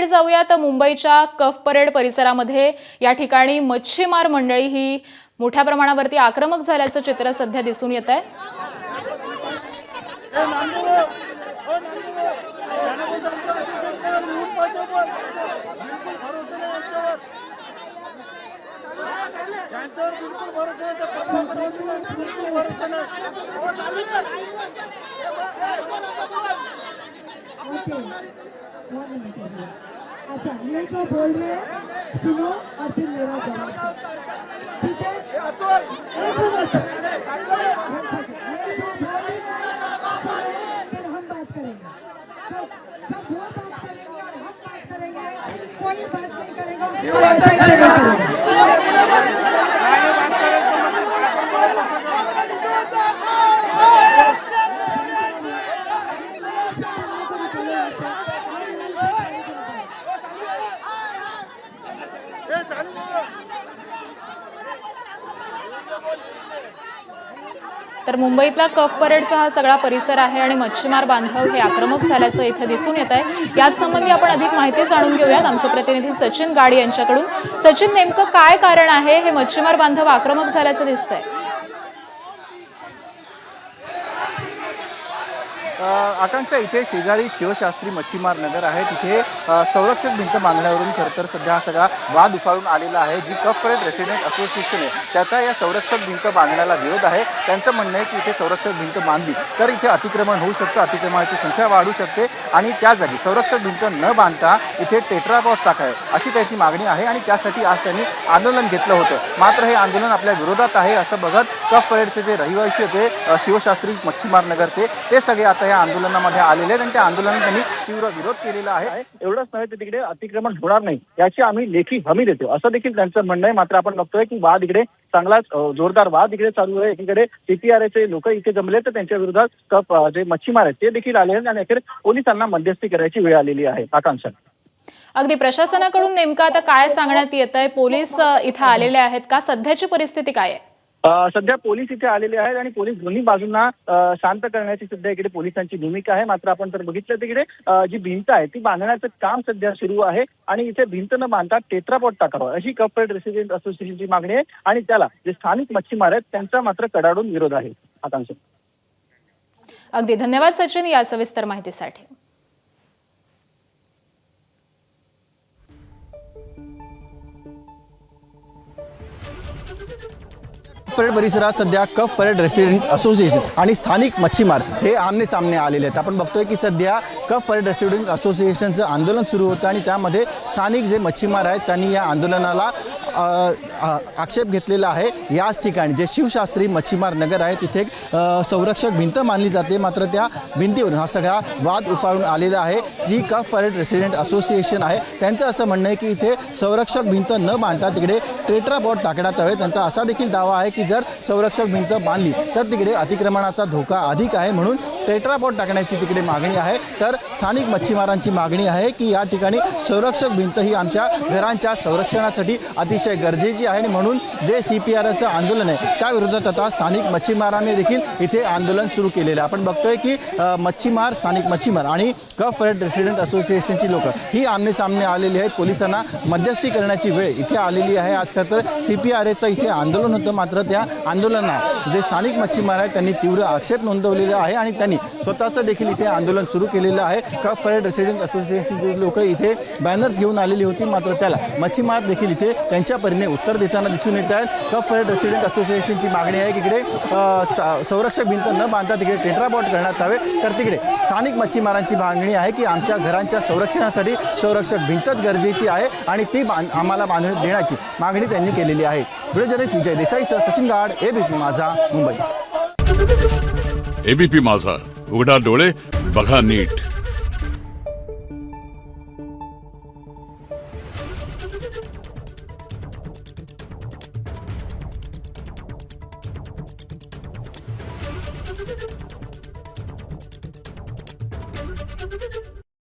जाऊया तर मुंबईच्या कफ परेड परिसरामध्ये या ठिकाणी मच्छीमार मंडळी ही मोठ्या प्रमाणावरती आक्रमक झाल्याचं चित्र सध्या दिसून येत आहे। अच्छा, ये जो बोल रहे हैं सुनो और फिर मेरा जवाब, ठीक है? एक मिनट, ये जो बोल रहे हैं सुनो, फिर हम बात करेंगे। तो जब वो बात करेंगे और हम बात करेंगे, कोई बात नहीं करेगा, तो ऐसा ही चलेगा। तर मुंबईतला कफ परेडचा हा सगळा परिसर आहे आणि मच्छीमार बांधव हे आक्रमक झाल्याचं इथे दिसून येत आहे। याच संबंधी आपण अधिक माहिती जाणून घेऊयात आमचे प्रतिनिधी सचिन गाड यांच्याकडून। सचिन, नेमकं काय कारण आहे हे मच्छीमार बांधव आक्रमक झाल्याचं दिसतंय? आकांक्षा, इथे शेजारी शिवशास्त्री मच्छीमार नगर आहे, तिथे संरक्षक भिंत बांधण्यावरून खरं तर सध्या हा सगळा वाद उफाळून आलेला आहे। जी कफ परेड रेसिडेंट असोसिएशन आहे त्याचा या संरक्षक भिंत बांधण्याला विरोध आहे। त्यांचं म्हणणं आहे की इथे संरक्षक भिंत बांधली तर इथे अतिक्रमण होऊ शकतं, अतिक्रमणाची संख्या वाढू शकते आणि त्या जागी संरक्षक भिंत न बांधता इथे टेट्रापॉड टाकावे अशी त्याची मागणी आहे आणि त्यासाठी आज त्यांनी आंदोलन घेतलं होतं। मात्र हे आंदोलन आपल्या विरोधात आहे असं बघत कफ परेडचे जे रहिवासी होते शिवशास्त्री मच्छीमार नगरचे ते सगळे आता या आंदोलनामध्ये आलेले आहेत आणि त्या आंदोलनात त्यांनी तीव्र विरोध केलेला आहे। एवढंच नव्हे तर तिकडे अतिक्रमण होणार नाही याची आम्ही लेखी हमी देतो असं देखील त्यांचं म्हणणं आहे। मात्र आपण बघतोय की वाद इकडे चांगलाच जोरदार वाद इकडे चालू आहे। एकीकडे CPRAचे लोक इथे जमले तर त्यांच्या विरोधात जे मच्छीमार आहेत ते देखील आले आहेत आणि अखेर पोलिसांना मध्यस्थी करायची वेळ आलेली आहे। आकांक्षा, अगदी प्रशासनाकडून नेमकं आता काय सांगण्यात येत आहे? पोलीस इथे आलेले आहेत का? सध्याची परिस्थिती काय आहे? सध्या पोलीस इथे आलेले आहेत आणि पोलीस दोन्ही बाजूंना शांत करण्याची सध्या इकडे पोलिसांची भूमिका आहे। मात्र आपण जर बघितलं तिकडे जी भिंत आहे ती बांधण्याचं काम सध्या सुरू आहे आणि इथे भिंत न बांधता टेट्रापॉड टाकावं अशी कफ परेड रेसिडेंट असोसिएशनची मागणी आहे आणि त्याला जे स्थानिक मच्छीमार आहेत त्यांचा मात्र कडाडून विरोध आहे। आकांक्षा, अगदी धन्यवाद सचिन या सविस्तर माहितीसाठी। परेड परिसरात सध्या कफ परेड रेसिडेंट असोसिएशन आणि स्थानिक मच्छीमार हे आमने सामने आलेले आहेत। आपण बघतोय की सध्या कफ परेड रेसिडेंट असोसिएशनचं आंदोलन सुरू होतं आणि त्यामध्ये स्थानिक जे मच्छीमार आहेत त्यांनी या आंदोलनाला आक्षेप घेतलेला आहे। याच ठिकाणी जे शिवशास्त्री मच्छीमार नगर आहे तिथे संरक्षक भिंत मानली जाते, मात्र त्या भिंतीवरून हा सगळा वाद उफाळून आलेला आहे। जी कफ परेड रेसिडेंट असोसिएशन आहे त्यांचं असं म्हणणं आहे की इथे संरक्षक भिंत न बांधता तिकडे टेट्रापॉड टाकण्यात यावे। त्यांचा असा देखील दावा आहे की जर संरक्षक भिंत बांधली तर तिकडे अतिक्रमणाचा धोका अधिक आहे, म्हणून टेट्रापॉड टाकण्याची तिकडे मागणी आहे। तर स्थानिक मच्छीमारांची मागणी आहे की या ठिकाणी संरक्षक भिंत ही आमच्या घरांच्या संरक्षणासाठी अतिशय गरजेची आहे आणि म्हणून जे CPRAचं आंदोलन आहे त्या विरोधात आता स्थानिक मच्छीमारांनी देखील इथे आंदोलन सुरू केलेलं आहे। आपण बघतोय की मच्छीमार, स्थानिक मच्छीमार आणि कफ परेड रेसिडेंट असोसिएशनची लोक ही आमने सामने आलेली आहेत। पोलिसांना मध्यस्थी करण्याची वेळ इथे आलेली आहे। आज खरं तर CPRAचं इथे आंदोलन होतं, मात्र त्या आंदोलनात जे स्थानिक मच्छीमार आहेत त्यांनी तीव्र आक्षेप नोंदवलेला आहे आणि त्यांनी स्वतःचं देखील इथे आंदोलन सुरू केलेलं आहे। कफ परेड रेसिडेंट असोसिएशनची लोक इथे बॅनर्स घेऊन आलेली होती, मात्र त्याला मच्छीमार देखील इथे त्यांच्या परीने उत्तर देताना दिसून येत आहेत। कफ परेड रेसिडेंट असोसिएशनची मागणी आहे की इकडे संरक्षक भिंत न बांधता तिकडे टेट्रापॉड करण्यात यावे, तर तिकडे स्थानिक मच्छीमारांची मागणी आहे की आमच्या घरांच्या संरक्षणासाठी संरक्षक भिंतच गरजेची आहे आणि ती आम्हाला बांधून देण्याची मागणी त्यांनी केलेली आहे। व्हिडिओ जर्नलिस्ट विजय देसाईसह सचिन गाड, ABP माझा, मुंबई। ABP माझा, उघडा डोळे बघा नीट।